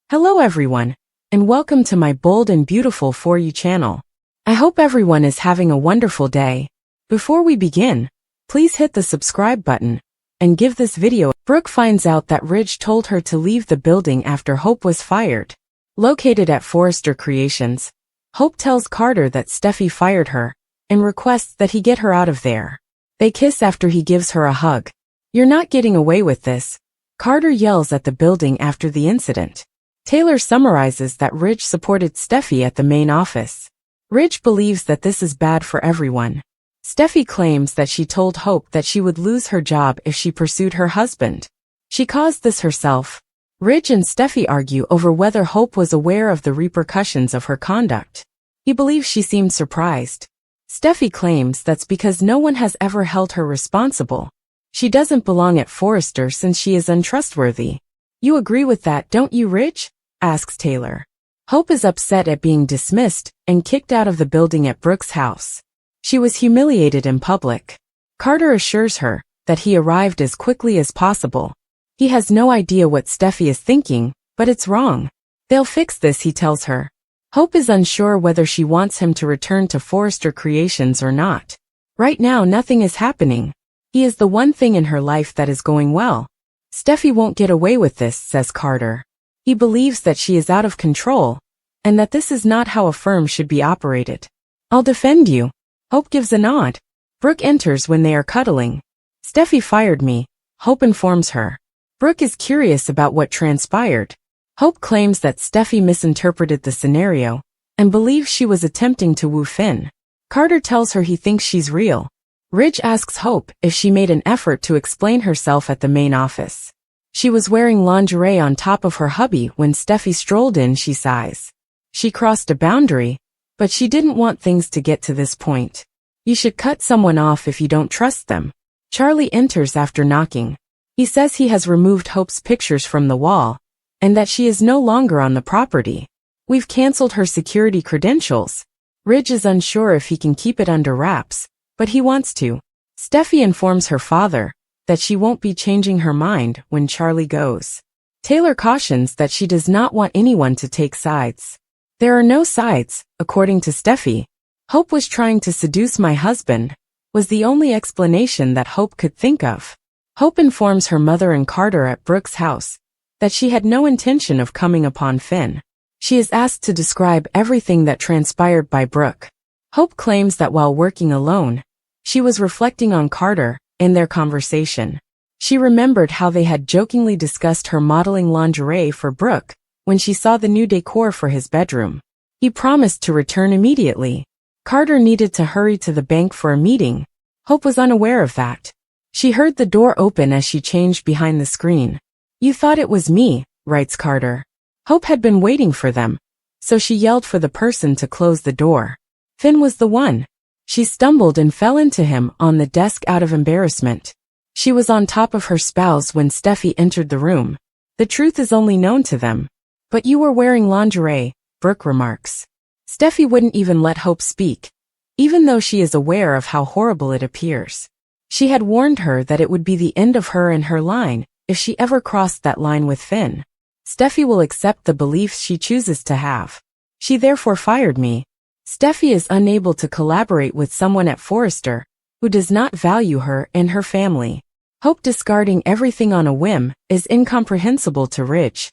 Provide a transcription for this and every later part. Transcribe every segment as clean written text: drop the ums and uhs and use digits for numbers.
Hello everyone, and welcome to my bold and beautiful For You channel. I hope everyone is having a wonderful day. Before we begin, please hit the subscribe button and give this video. Brooke finds out that Ridge told her to leave the building after Hope was fired. Located at Forrester Creations, Hope tells Carter that Steffy fired her and requests that he get her out of there. They kiss after he gives her a hug. "You're not getting away with this," Carter yells at the building after the incident. Taylor summarizes that Ridge supported Steffy at the main office. Ridge believes that this is bad for everyone. Steffy claims that she told Hope that she would lose her job if she pursued her husband. She caused this herself. Ridge and Steffy argue over whether Hope was aware of the repercussions of her conduct. He believes she seemed surprised. Steffy claims that's because no one has ever held her responsible. She doesn't belong at Forrester since she is untrustworthy. "You agree with that, don't you, Ridge?" asks Taylor. Hope is upset at being dismissed and kicked out of the building at Brooke's house. She was humiliated in public. Carter assures her that he arrived as quickly as possible. He has no idea what Steffy is thinking, but it's wrong. They'll fix this, he tells her. Hope is unsure whether she wants him to return to Forrester Creations or not. Right now nothing is happening. He is the one thing in her life that is going well. "Steffy won't get away with this," says Carter. He believes that she is out of control, and that this is not how a firm should be operated. "I'll defend you." Hope gives a nod. Brooke enters when they are cuddling. "Steffy fired me," Hope informs her. Brooke is curious about what transpired. Hope claims that Steffy misinterpreted the scenario and believes she was attempting to woo Finn. Carter tells her he thinks she's real. Ridge asks Hope if she made an effort to explain herself at the main office. She was wearing lingerie on top of her hubby when Steffy strolled in, she sighs. She crossed a boundary, but she didn't want things to get to this point. "You should cut someone off if you don't trust them." Charlie enters after knocking. He says he has removed Hope's pictures from the wall, and that she is no longer on the property. "We've canceled her security credentials." Ridge is unsure if he can keep it under wraps, but he wants to. Steffy informs her father that she won't be changing her mind when Charlie goes. Taylor cautions that she does not want anyone to take sides. "There are no sides," according to Steffy. "Hope was trying to seduce my husband," was the only explanation that Hope could think of. Hope informs her mother and Carter at Brooke's house that she had no intention of coming upon Finn. She is asked to describe everything that transpired by Brooke. Hope claims that while working alone, she was reflecting on Carter in their conversation. She remembered how they had jokingly discussed her modeling lingerie for Brooke when she saw the new decor for his bedroom. He promised to return immediately. Carter needed to hurry to the bank for a meeting. Hope was unaware of that. She heard the door open as she changed behind the screen. "You thought it was me," writes Carter. Hope had been waiting for them, so she yelled for the person to close the door. Finn was the one. She stumbled and fell into him on the desk out of embarrassment. She was on top of her spouse when Steffy entered the room. "The truth is only known to them." "But you were wearing lingerie," Brooke remarks. Steffy wouldn't even let Hope speak, even though she is aware of how horrible it appears. She had warned her that it would be the end of her and her line if she ever crossed that line with Finn. Steffy will accept the beliefs she chooses to have. "She therefore fired me." Steffy is unable to collaborate with someone at Forrester who does not value her and her family. Hope discarding everything on a whim is incomprehensible to Ridge.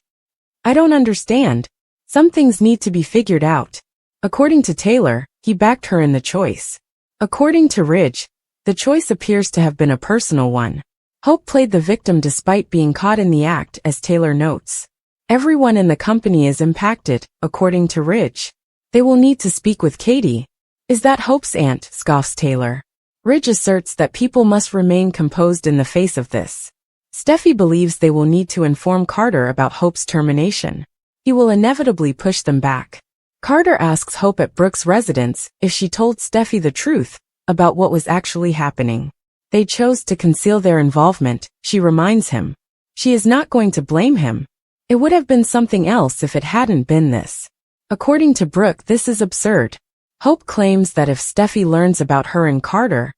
"I don't understand. Some things need to be figured out." According to Taylor, he backed her in the choice. According to Ridge, the choice appears to have been a personal one. Hope played the victim despite being caught in the act, as Taylor notes. "Everyone in the company is impacted," according to Ridge. "They will need to speak with Katie." "Is that Hope's aunt?" scoffs Taylor. Ridge asserts that people must remain composed in the face of this. Steffy believes they will need to inform Carter about Hope's termination. He will inevitably push them back. Carter asks Hope at Brooke's residence if she told Steffy the truth about what was actually happening. They chose to conceal their involvement, she reminds him. She is not going to blame him. It would have been something else if it hadn't been this. According to Brooke, this is absurd. Hope claims that if Steffy learns about her and Carter,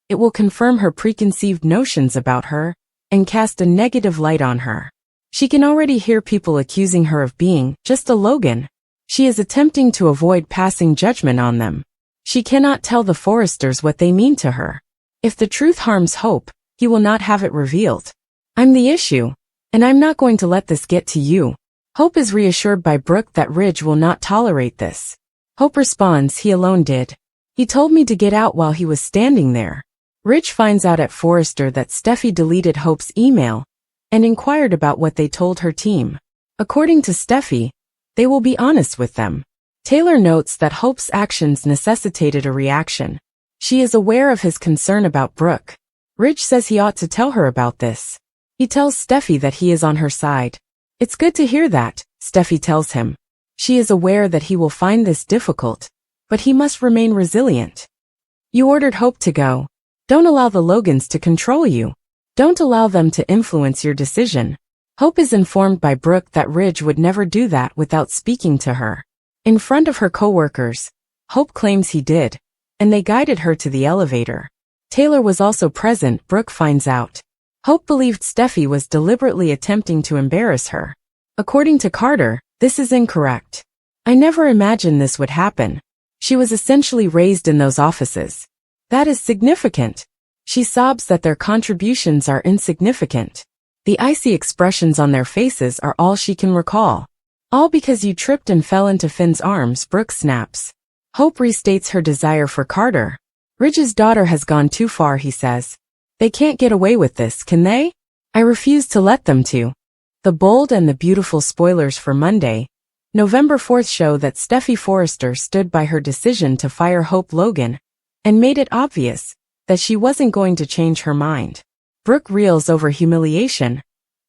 it will confirm her preconceived notions about her and cast a negative light on her. She can already hear people accusing her of being just a Logan. She is attempting to avoid passing judgment on them. She cannot tell the Forresters what they mean to her. If the truth harms Hope, he will not have it revealed. I'm the issue, and I'm not going to let this get to you. Hope is reassured by Brooke that Ridge will not tolerate this. Hope responds he alone did. He told me to get out while he was standing there. Ridge finds out at Forrester that Steffy deleted Hope's email and inquired about what they told her team. According to Steffy, they will be honest with them. Taylor notes that Hope's actions necessitated a reaction. She is aware of his concern about Brooke. Ridge says he ought to tell her about this. He tells Steffy that he is on her side. It's good to hear that, Steffy tells him. She is aware that he will find this difficult, but he must remain resilient. You ordered Hope to go. Don't allow the Logans to control you. Don't allow them to influence your decision. Hope is informed by Brooke that Ridge would never do that without speaking to her. In front of her co-workers, Hope claims he did, and they guided her to the elevator. Taylor was also present, Brooke finds out. Hope believed Steffy was deliberately attempting to embarrass her. According to Carter, this is incorrect. I never imagined this would happen. She was essentially raised in those offices. That is significant. She sobs that their contributions are insignificant. The icy expressions on their faces are all she can recall. All because you tripped and fell into Finn's arms, Brooke snaps. Hope restates her desire for Carter. Ridge's daughter has gone too far, he says. They can't get away with this, can they? I refuse to let them to. The bold and the beautiful spoilers for Monday, November 4th show that Steffy Forrester stood by her decision to fire Hope Logan and made it obvious that she wasn't going to change her mind. Brooke reels over humiliation.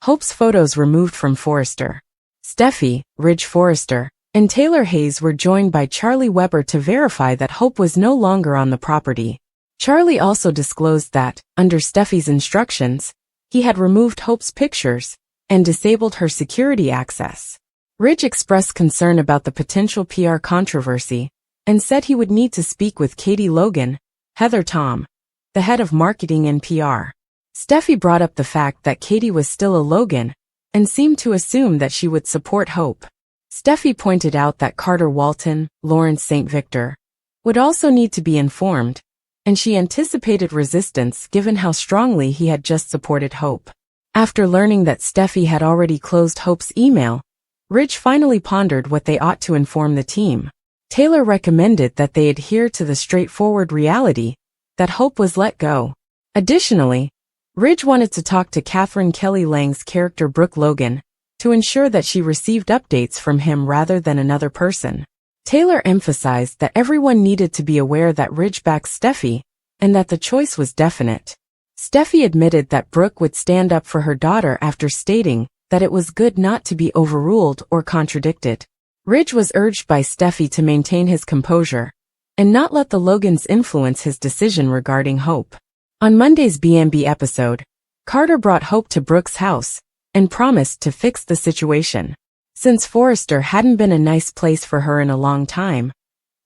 Hope's photos removed from Forrester. Steffy, Ridge Forrester, and Taylor Hayes were joined by Charlie Weber to verify that Hope was no longer on the property. Charlie also disclosed that, under Steffy's instructions, he had removed Hope's pictures and disabled her security access. Ridge expressed concern about the potential PR controversy and said he would need to speak with Katie Logan, Heather Tom, the head of marketing and PR. Steffy brought up the fact that Katie was still a Logan and seemed to assume that she would support Hope. Steffy pointed out that Carter Walton, Lawrence St. Victor, would also need to be informed, and she anticipated resistance given how strongly he had just supported Hope. After learning that Steffy had already closed Hope's email, Ridge finally pondered what they ought to inform the team. Taylor recommended that they adhere to the straightforward reality that Hope was let go. Additionally, Ridge wanted to talk to Catherine Kelly Lang's character Brooke Logan to ensure that she received updates from him rather than another person. Taylor emphasized that everyone needed to be aware that Ridge backs Steffy and that the choice was definite. Steffy admitted that Brooke would stand up for her daughter after stating that it was good not to be overruled or contradicted. Ridge was urged by Steffy to maintain his composure and not let the Logans influence his decision regarding Hope. On Monday's B&B episode, Carter brought Hope to Brooke's house and promised to fix the situation. Since Forrester hadn't been a nice place for her in a long time,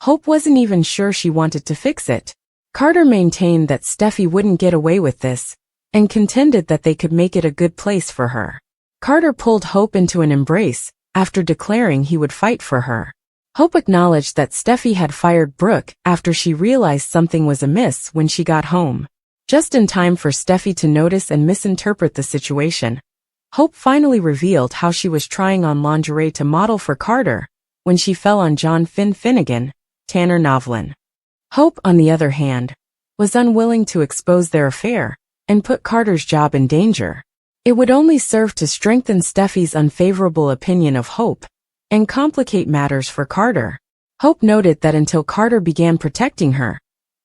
Hope wasn't even sure she wanted to fix it. Carter maintained that Steffy wouldn't get away with this and contended that they could make it a good place for her. Carter pulled Hope into an embrace after declaring he would fight for her. Hope acknowledged that Steffy had fired Brooke after she realized something was amiss when she got home. Just in time for Steffy to notice and misinterpret the situation, Hope finally revealed how she was trying on lingerie to model for Carter when she fell on John Finnegan, Tanner Novlin. Hope, on the other hand, was unwilling to expose their affair and put Carter's job in danger. It would only serve to strengthen Steffy's unfavorable opinion of Hope and complicate matters for Carter. Hope noted that until Carter began protecting her,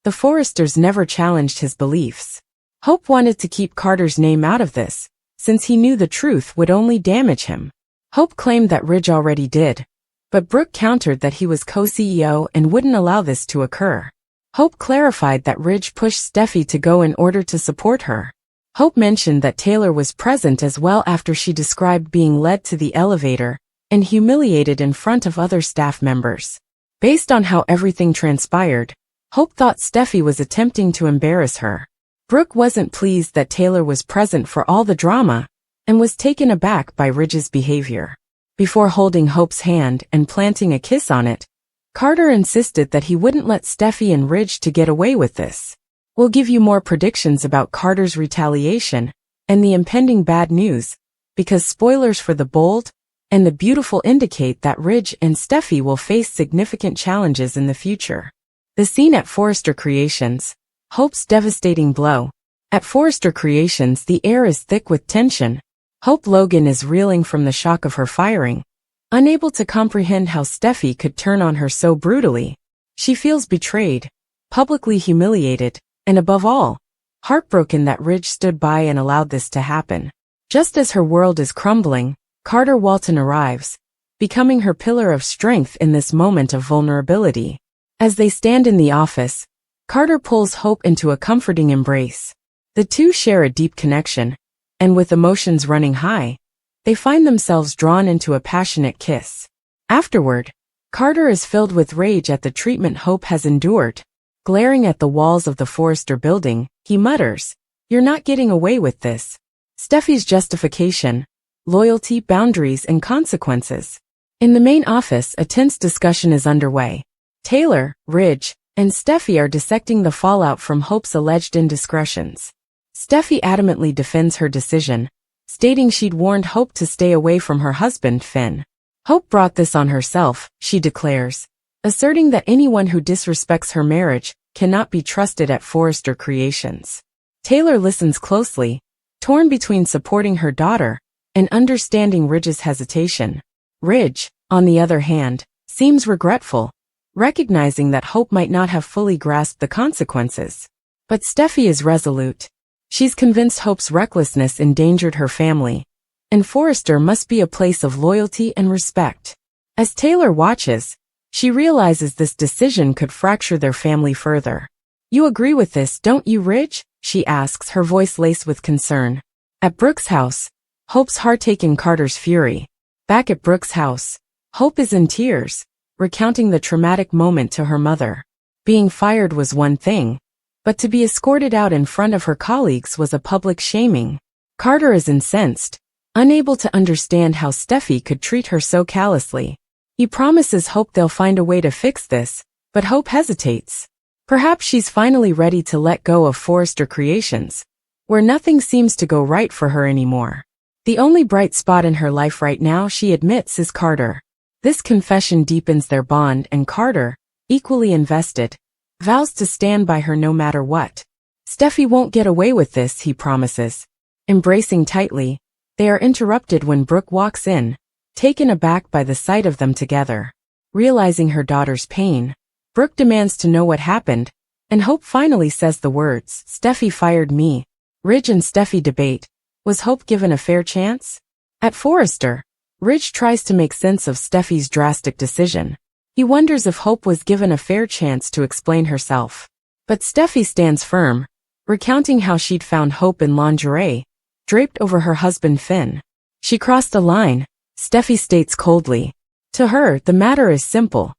the Forresters never challenged his beliefs. Hope wanted to keep Carter's name out of this, since he knew the truth would only damage him. Hope claimed that Ridge already did, but Brooke countered that he was co-CEO and wouldn't allow this to occur. Hope clarified that Ridge pushed Steffy to go in order to support her. Hope mentioned that Taylor was present as well after she described being led to the elevator and humiliated in front of other staff members. Based on how everything transpired, Hope thought Steffy was attempting to embarrass her. Brooke wasn't pleased that Taylor was present for all the drama and was taken aback by Ridge's behavior. Before holding Hope's hand and planting a kiss on it, Carter insisted that he wouldn't let Steffy and Ridge to get away with this. We'll give you more predictions about Carter's retaliation and the impending bad news, because spoilers for The Bold and the Beautiful indicate that Ridge and Steffy will face significant challenges in the future. The scene at Forrester Creations. Hope's devastating blow. At Forrester Creations, the air is thick with tension. Hope Logan is reeling from the shock of her firing, unable to comprehend how Steffy could turn on her so brutally. She feels betrayed, publicly humiliated, and above all, heartbroken that Ridge stood by and allowed this to happen. Just as her world is crumbling, Carter Walton arrives, becoming her pillar of strength in this moment of vulnerability. As they stand in the office, Carter pulls Hope into a comforting embrace. The two share a deep connection, and with emotions running high, they find themselves drawn into a passionate kiss. Afterward, Carter is filled with rage at the treatment Hope has endured. Glaring at the walls of the Forrester building, he mutters, "You're not getting away with this." Steffy's justification: loyalty, boundaries, and consequences. In the main office, a tense discussion is underway. Taylor, Ridge, and Steffy are dissecting the fallout from Hope's alleged indiscretions. Steffy adamantly defends her decision, stating she'd warned Hope to stay away from her husband, Finn. Hope brought this on herself, she declares, asserting that anyone who disrespects her marriage cannot be trusted at Forrester Creations. Taylor listens closely, torn between supporting her daughter and understanding Ridge's hesitation. Ridge, on the other hand, seems regretful, recognizing that Hope might not have fully grasped the consequences. But Steffy is resolute. She's convinced Hope's recklessness endangered her family, and Forrester must be a place of loyalty and respect. As Taylor watches, she realizes this decision could fracture their family further. "You agree with this, don't you, Ridge?" she asks, her voice laced with concern. At Brooke's house, Hope's heart taken Carter's fury. Back at Brooke's house, Hope is in tears, recounting the traumatic moment to her mother. Being fired was one thing, but to be escorted out in front of her colleagues was a public shaming. Carter is incensed, unable to understand how Steffy could treat her so callously. He promises Hope they'll find a way to fix this, but Hope hesitates. Perhaps she's finally ready to let go of Forrester Creations, where nothing seems to go right for her anymore. The only bright spot in her life right now, she admits, is Carter. This confession deepens their bond, and Carter, equally invested, vows to stand by her no matter what. "Steffy won't get away with this," he promises. Embracing tightly, they are interrupted when Brooke walks in, taken aback by the sight of them together. Realizing her daughter's pain, Brooke demands to know what happened, and Hope finally says the words, "Steffy fired me." Ridge and Steffy debate, was Hope given a fair chance? At Forrester, Ridge tries to make sense of Steffy's drastic decision. He wonders if Hope was given a fair chance to explain herself. But Steffy stands firm, recounting how she'd found Hope in lingerie, draped over her husband Finn. "She crossed a line," Steffy states coldly. To her, the matter is simple.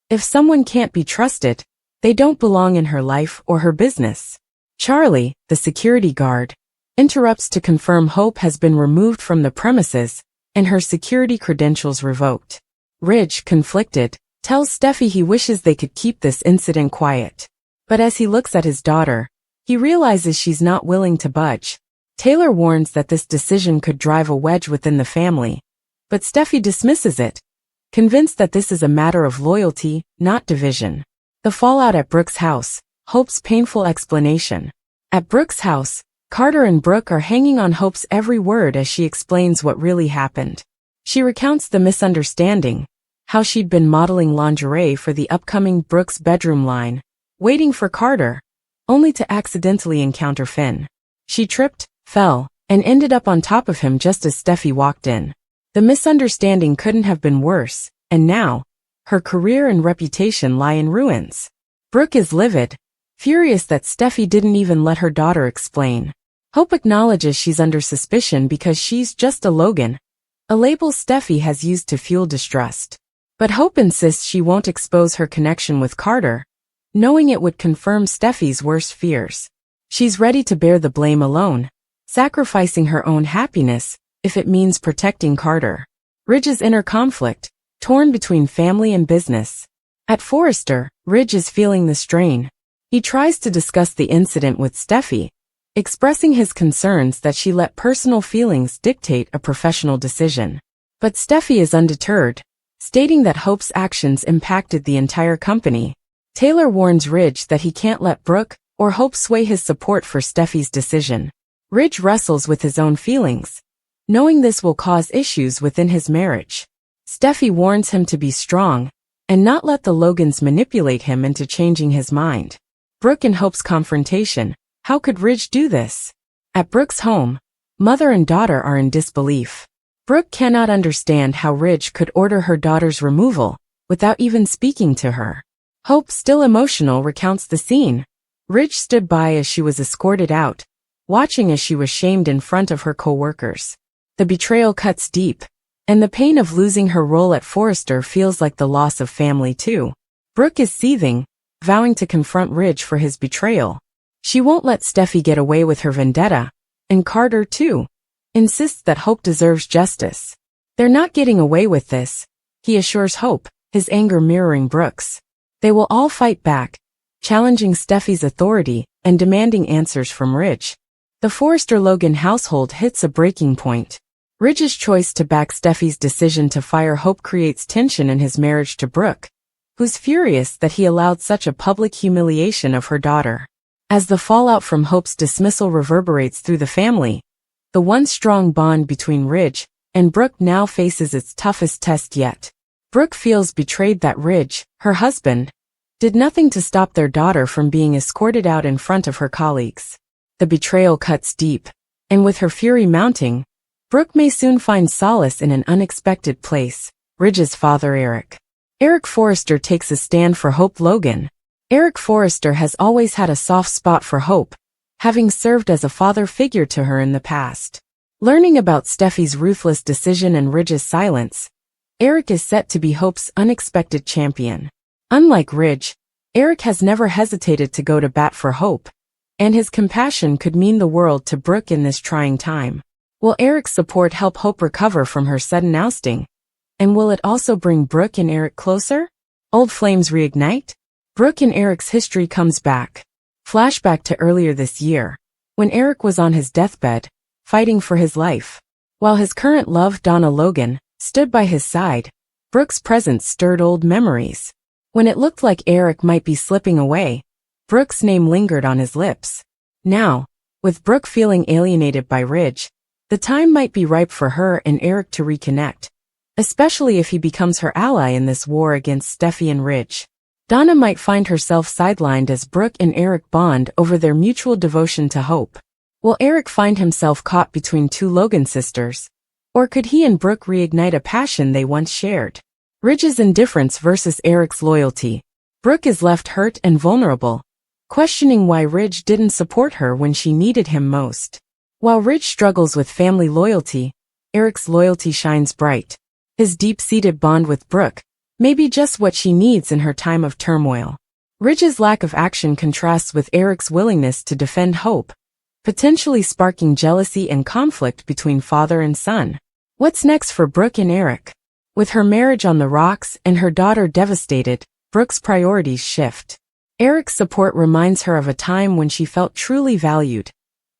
If someone can't be trusted, they don't belong in her life or her business. Charlie, the security guard, interrupts to confirm Hope has been removed from the premises and her security credentials revoked. Ridge, conflicted, tells Steffy he wishes they could keep this incident quiet. But as he looks at his daughter, he realizes she's not willing to budge. Taylor warns that this decision could drive a wedge within the family, but Steffy dismisses it, convinced that this is a matter of loyalty, not division. The fallout at Brooke's house, Hope's painful explanation. At Brooke's house, Carter and Brooke are hanging on Hope's every word as she explains what really happened. She recounts the misunderstanding, how she'd been modeling lingerie for the upcoming Brooke's bedroom line, waiting for Carter, only to accidentally encounter Finn. She tripped, fell, and ended up on top of him just as Steffy walked in. The misunderstanding couldn't have been worse, and now, her career and reputation lie in ruins. Brooke is livid, furious that Steffy didn't even let her daughter explain. Hope acknowledges she's under suspicion because she's just a Logan, a label Steffy has used to fuel distrust. But Hope insists she won't expose her connection with Carter, knowing it would confirm Steffy's worst fears. She's ready to bear the blame alone, sacrificing her own happiness if it means protecting Carter. Ridge's inner conflict, torn between family and business. At Forrester, Ridge is feeling the strain. He tries to discuss the incident with Steffy, expressing his concerns that she let personal feelings dictate a professional decision. But Steffy is undeterred, stating that Hope's actions impacted the entire company. Taylor warns Ridge that he can't let Brooke or Hope sway his support for Steffy's decision. Ridge wrestles with his own feelings, knowing this will cause issues within his marriage. Steffy warns him to be strong and not let the Logans manipulate him into changing his mind. Brooke and Hope's confrontation. How could Ridge do this? At Brooke's home, mother and daughter are in disbelief. Brooke cannot understand how Ridge could order her daughter's removal without even speaking to her. Hope, still emotional, recounts the scene. Ridge stood by as she was escorted out, watching as she was shamed in front of her co-workers. The betrayal cuts deep, and the pain of losing her role at Forrester feels like the loss of family too. Brooke is seething, vowing to confront Ridge for his betrayal. She won't let Steffy get away with her vendetta, and Carter, too, insists that Hope deserves justice. They're not getting away with this, he assures Hope, his anger mirroring Brooke's. They will all fight back, challenging Steffy's authority and demanding answers from Ridge. The Forrester-Logan household hits a breaking point. Ridge's choice to back Steffy's decision to fire Hope creates tension in his marriage to Brooke, who's furious that he allowed such a public humiliation of her daughter. As the fallout from Hope's dismissal reverberates through the family, the once strong bond between Ridge and Brooke now faces its toughest test yet. Brooke feels betrayed that Ridge, her husband, did nothing to stop their daughter from being escorted out in front of her colleagues. The betrayal cuts deep, and with her fury mounting, Brooke may soon find solace in an unexpected place, Ridge's father Eric. Eric Forrester takes a stand for Hope Logan. Eric Forrester has always had a soft spot for Hope, having served as a father figure to her in the past. Learning about Steffy's ruthless decision and Ridge's silence, Eric is set to be Hope's unexpected champion. Unlike Ridge, Eric has never hesitated to go to bat for Hope, and his compassion could mean the world to Brooke in this trying time. Will Eric's support help Hope recover from her sudden ousting? And will it also bring Brooke and Eric closer? Old flames reignite? Brooke and Eric's history comes back. Flashback to earlier this year, when Eric was on his deathbed, fighting for his life. While his current love, Donna Logan, stood by his side, Brooke's presence stirred old memories. When it looked like Eric might be slipping away, Brooke's name lingered on his lips. Now, with Brooke feeling alienated by Ridge, the time might be ripe for her and Eric to reconnect, especially if he becomes her ally in this war against Steffy and Ridge. Donna might find herself sidelined as Brooke and Eric bond over their mutual devotion to Hope. Will Eric find himself caught between two Logan sisters? Or could he and Brooke reignite a passion they once shared? Ridge's indifference versus Eric's loyalty. Brooke is left hurt and vulnerable, questioning why Ridge didn't support her when she needed him most. While Ridge struggles with family loyalty, Eric's loyalty shines bright. His deep-seated bond with Brooke may be just what she needs in her time of turmoil. Ridge's lack of action contrasts with Eric's willingness to defend Hope, potentially sparking jealousy and conflict between father and son. What's next for Brooke and Eric? With her marriage on the rocks and her daughter devastated, Brooke's priorities shift. Eric's support reminds her of a time when she felt truly valued,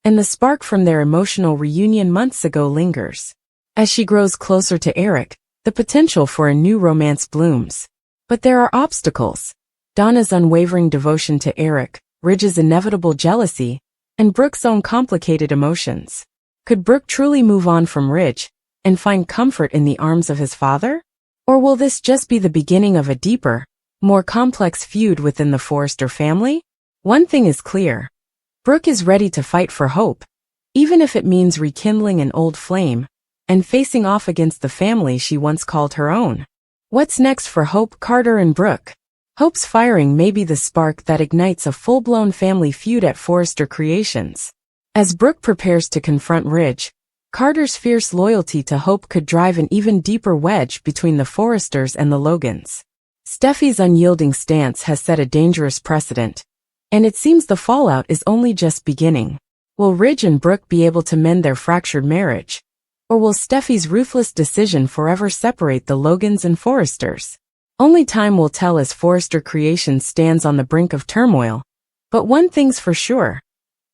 and the spark from their emotional reunion months ago lingers. As she grows closer to Eric, the potential for a new romance blooms. But there are obstacles. Donna's unwavering devotion to Eric, Ridge's inevitable jealousy, and Brooke's own complicated emotions. Could Brooke truly move on from Ridge and find comfort in the arms of his father? Or will this just be the beginning of a deeper, more complex feud within the Forrester family? One thing is clear. Brooke is ready to fight for Hope, even if it means rekindling an old flame and facing off against the family she once called her own. What's next for Hope, Carter, and Brooke? Hope's firing may be the spark that ignites a full-blown family feud at Forrester Creations. As Brooke prepares to confront Ridge, Carter's fierce loyalty to Hope could drive an even deeper wedge between the Forresters and the Logans. Steffy's unyielding stance has set a dangerous precedent, and it seems the fallout is only just beginning. Will Ridge and Brooke be able to mend their fractured marriage? Or will Steffy's ruthless decision forever separate the Logans and Forresters? Only time will tell as Forrester Creations stands on the brink of turmoil. But one thing's for sure.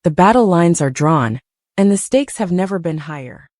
The battle lines are drawn, and the stakes have never been higher.